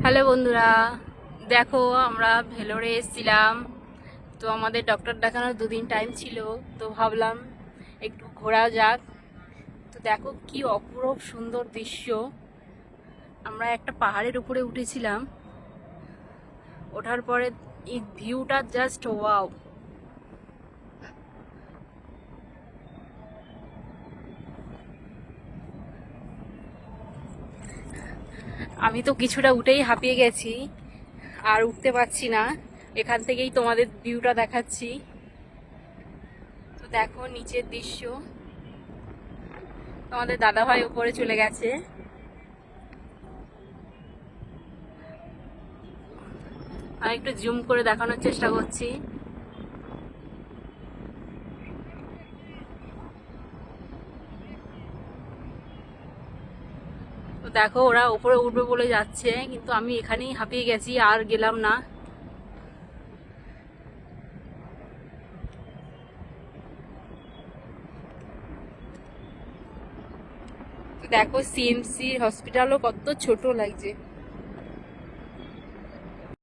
Hello বন্ধুরা, দেখো আমরা ভেলোরে এসেছিলাম। তো আমাদের ডক্টর দেখানোর দুদিন টাইম ছিল, তো ভাবলাম একটু ঘোরা যাক। তো দেখো কি অপূরূপ সুন্দর দৃশ্য। আমরা একটা পাহাড়ের উপরে উঠেছিলাম, ওঠার পরে এই ভিউটা জাস্ট ওয়াও। আমি তো কিছুটা উঠেই হাঁপিয়ে গেছি, আর উঠতে পারছি না। এখান থেকেই তোমাদের ভিউটা দেখাচ্ছি। তো দেখো নিচের দৃশ্য। তোমাদের দাদাভাই উপরে চলে গেছে। আমি একটু জুম করে দেখানোর চেষ্টা করছি। তো দেখো ওরা উপরে উঠবে বলে যাচ্ছে, কিন্তু আমি এখানেই হাঁপিয়ে গেছি, আর গেলাম না। দেখো সিএমসি হসপিটালও কত ছোট লাগছে।